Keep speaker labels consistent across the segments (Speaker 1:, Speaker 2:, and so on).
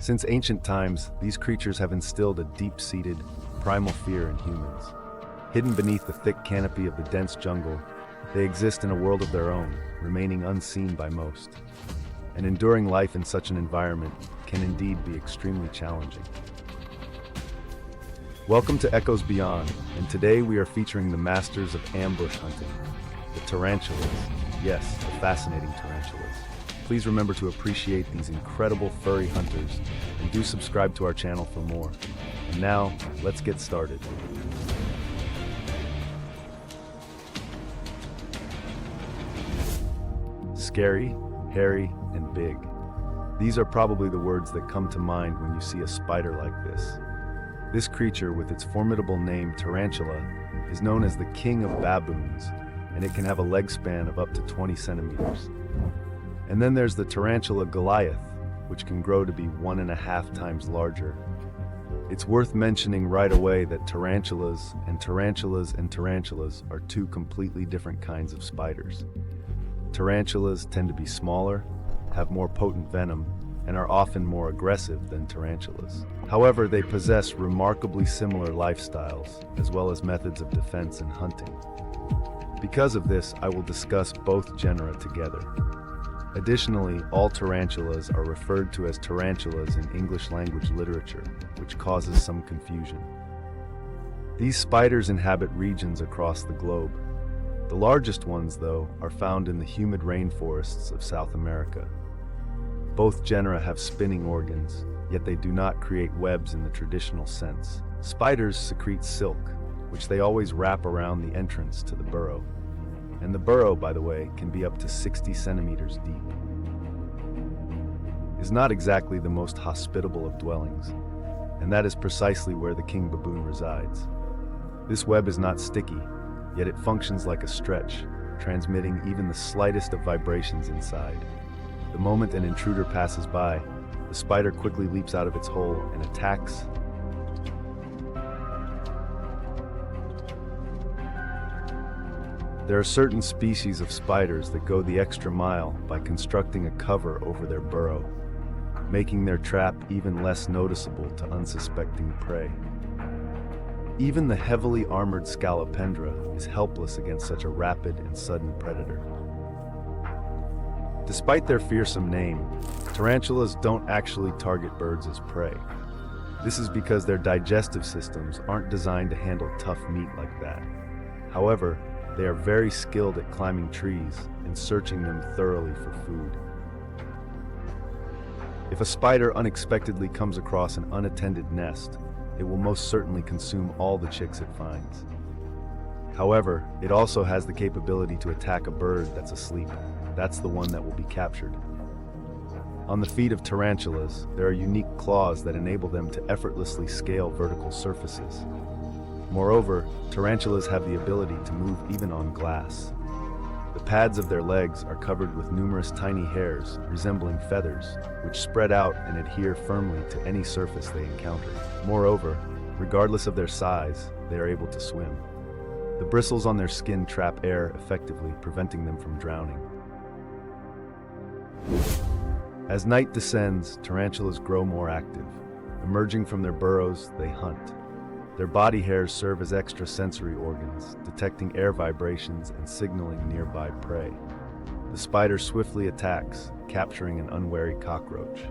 Speaker 1: Since ancient times, these creatures have instilled a deep-seated, primal fear in humans. Hidden beneath the thick canopy of the dense jungle, they exist in a world of their own, remaining unseen by most. And enduring life in such an environment can indeed be extremely challenging. Welcome to Echoes Beyond, and today we are featuring the masters of ambush hunting, the tarantulas. Yes, the fascinating tarantulas. Please remember to appreciate these incredible furry hunters, and do subscribe to our channel for more. And now, let's get started. Scary, hairy, and big. These are probably the words that come to mind when you see a spider like this. This creature, with its formidable name tarantula, is known as the king of baboons, and it can have a leg span of up to 20 centimeters. And then there's the tarantula Goliath, which can grow to be 1.5 times larger. It's worth mentioning right away that tarantulas are two completely different kinds of spiders. Tarantulas tend to be smaller, have more potent venom, and are often more aggressive than tarantulas. However, they possess remarkably similar lifestyles, as well as methods of defense and hunting. Because of this, I will discuss both genera together. Additionally, all tarantulas are referred to as tarantulas in English language literature, which causes some confusion. These spiders inhabit regions across the globe. The largest ones, though, are found in the humid rainforests of South America. Both genera have spinning organs, yet they do not create webs in the traditional sense. Spiders secrete silk, which they always wrap around the entrance to the burrow. And the burrow, by the way, can be up to 60 centimeters deep. It is not exactly the most hospitable of dwellings, and that is precisely where the king baboon resides. This web is not sticky, yet it functions like a stretch, transmitting even the slightest of vibrations inside. The moment an intruder passes by, the spider quickly leaps out of its hole and attacks. There are certain species of spiders that go the extra mile by constructing a cover over their burrow, making their trap even less noticeable to unsuspecting prey. Even the heavily armored Scolopendra is helpless against such a rapid and sudden predator. Despite their fearsome name, tarantulas don't actually target birds as prey. This is because their digestive systems aren't designed to handle tough meat like that. However, they are very skilled at climbing trees and searching them thoroughly for food. If a spider unexpectedly comes across an unattended nest, it will most certainly consume all the chicks it finds. However, it also has the capability to attack a bird that's asleep. That's the one that will be captured. On the feet of tarantulas, there are unique claws that enable them to effortlessly scale vertical surfaces. Moreover, tarantulas have the ability to move even on glass. The pads of their legs are covered with numerous tiny hairs resembling feathers, which spread out and adhere firmly to any surface they encounter. Moreover, regardless of their size, they are able to swim. The bristles on their skin trap air effectively, preventing them from drowning. As night descends, tarantulas grow more active. Emerging from their burrows, they hunt. Their body hairs serve as extrasensory organs, detecting air vibrations and signaling nearby prey. The spider swiftly attacks, capturing an unwary cockroach.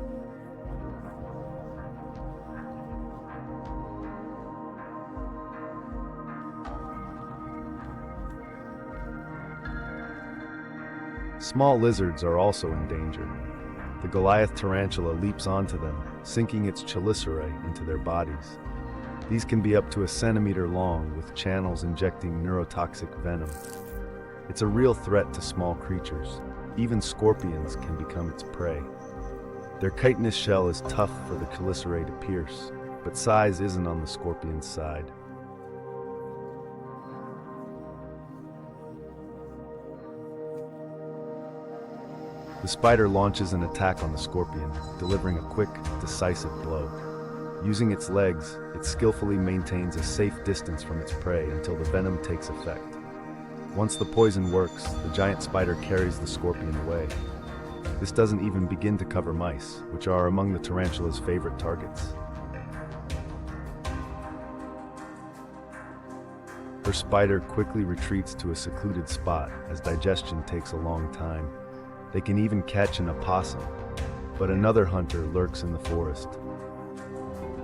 Speaker 1: Small lizards are also in danger. The Goliath tarantula leaps onto them, sinking its chelicerae into their bodies. These can be up to 1 centimeter long, with channels injecting neurotoxic venom. It's a real threat to small creatures. Even scorpions can become its prey. Their chitinous shell is tough for the chelicerae to pierce, but size isn't on the scorpion's side. The spider launches an attack on the scorpion, delivering a quick, decisive blow. Using its legs, it skillfully maintains a safe distance from its prey until the venom takes effect. Once the poison works, the giant spider carries the scorpion away. This doesn't even begin to cover mice, which are among the tarantula's favorite targets. Her spider quickly retreats to a secluded spot as digestion takes a long time. They can even catch an opossum, but another hunter lurks in the forest.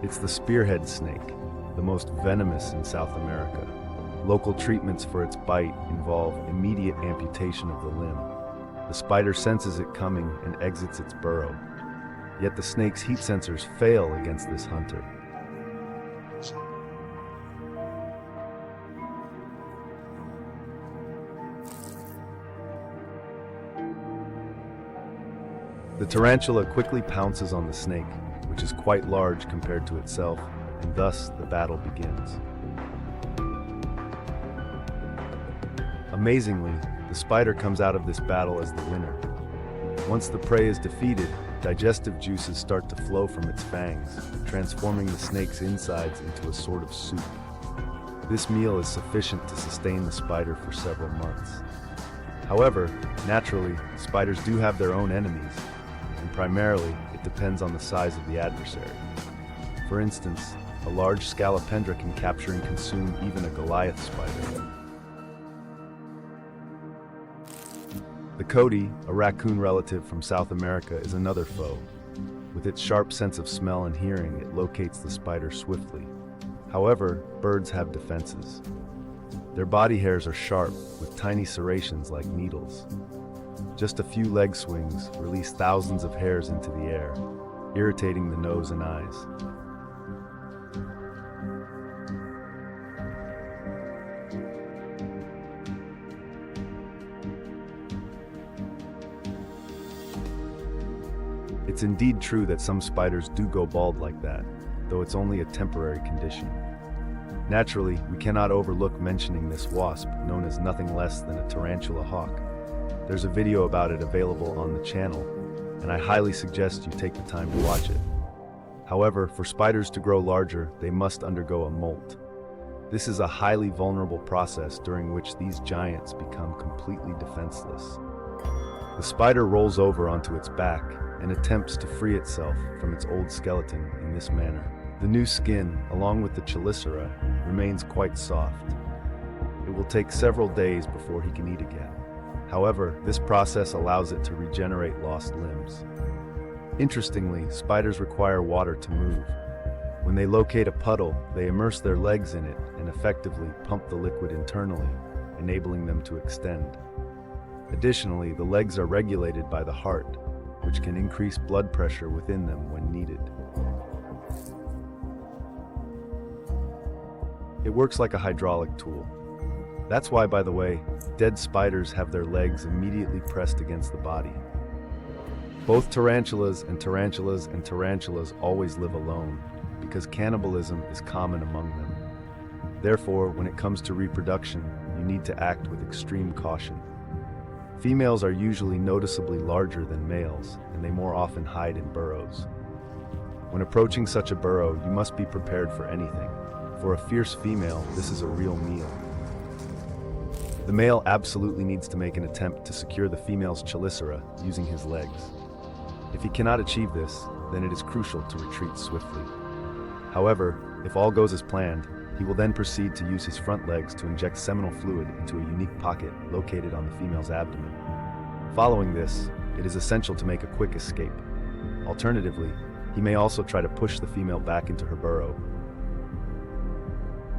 Speaker 1: It's the spearhead snake, the most venomous in South America. Local treatments for its bite involve immediate amputation of the limb. The spider senses it coming and exits its burrow. Yet the snake's heat sensors fail against this hunter. The tarantula quickly pounces on the snake, which is quite large compared to itself, and thus the battle begins. Amazingly, the spider comes out of this battle as the winner. Once the prey is defeated, digestive juices start to flow from its fangs, transforming the snake's insides into a sort of soup. This meal is sufficient to sustain the spider for several months. However, naturally, spiders do have their own enemies, and primarily, it depends on the size of the adversary. For instance, a large scalopendra can capture and consume even a Goliath spider. The coati, a raccoon relative from South America, is another foe. With its sharp sense of smell and hearing, it locates the spider swiftly. However, birds have defenses. Their body hairs are sharp, with tiny serrations like needles. Just a few leg swings release thousands of hairs into the air, irritating the nose and eyes. It's indeed true that some spiders do go bald like that, though it's only a temporary condition. Naturally, we cannot overlook mentioning this wasp, known as nothing less than a tarantula hawk. There's a video about it available on the channel, and I highly suggest you take the time to watch it. However, for spiders to grow larger, they must undergo a molt. This is a highly vulnerable process during which these giants become completely defenseless. The spider rolls over onto its back and attempts to free itself from its old skeleton in this manner. The new skin, along with the chelicera, remains quite soft. It will take several days before he can eat again. However, this process allows it to regenerate lost limbs. Interestingly, spiders require water to move. When they locate a puddle, they immerse their legs in it and effectively pump the liquid internally, enabling them to extend. Additionally, the legs are regulated by the heart, which can increase blood pressure within them when needed. It works like a hydraulic tool. That's why, by the way, dead spiders have their legs immediately pressed against the body. Both tarantulas and tarantulas and tarantulas always live alone, because cannibalism is common among them. Therefore, when it comes to reproduction, you need to act with extreme caution. Females are usually noticeably larger than males, and they more often hide in burrows. When approaching such a burrow, you must be prepared for anything. For a fierce female, this is a real meal. The male absolutely needs to make an attempt to secure the female's chelicera using his legs. If he cannot achieve this, then it is crucial to retreat swiftly. However, if all goes as planned, he will then proceed to use his front legs to inject seminal fluid into a unique pocket located on the female's abdomen. Following this, it is essential to make a quick escape. Alternatively, he may also try to push the female back into her burrow.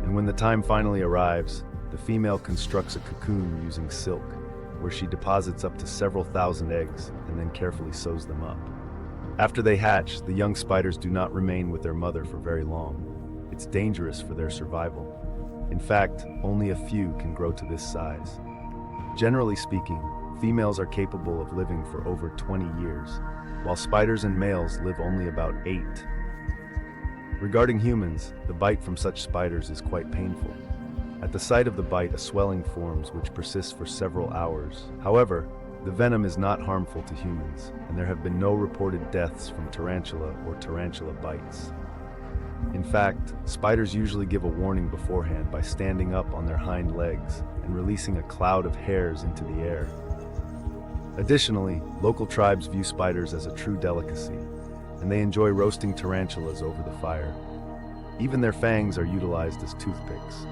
Speaker 1: And when the time finally arrives, the female constructs a cocoon using silk, where she deposits up to several thousand eggs and then carefully sews them up. After they hatch, the young spiders do not remain with their mother for very long. It's dangerous for their survival. In fact, only a few can grow to this size. Generally speaking, females are capable of living for over 20 years, while spiders and males live only about 8. Regarding humans, the bite from such spiders is quite painful. At the site of the bite, a swelling forms which persists for several hours. However, the venom is not harmful to humans, and there have been no reported deaths from tarantula or tarantula bites. In fact, spiders usually give a warning beforehand by standing up on their hind legs and releasing a cloud of hairs into the air. Additionally, local tribes view spiders as a true delicacy, and they enjoy roasting tarantulas over the fire. Even their fangs are utilized as toothpicks.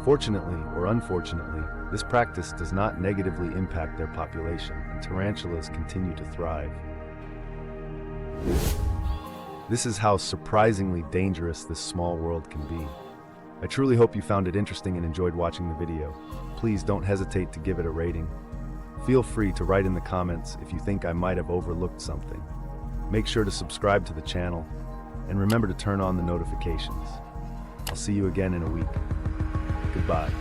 Speaker 1: Fortunately or unfortunately, this practice does not negatively impact their population, and tarantulas continue to thrive. This is how surprisingly dangerous this small world can be. I truly hope you found it interesting and enjoyed watching the video. Please don't hesitate to give it a rating. Feel free to write in the comments if you think I might have overlooked something. Make sure to subscribe to the channel, and remember to turn on the notifications. I'll see you again in a week. Goodbye.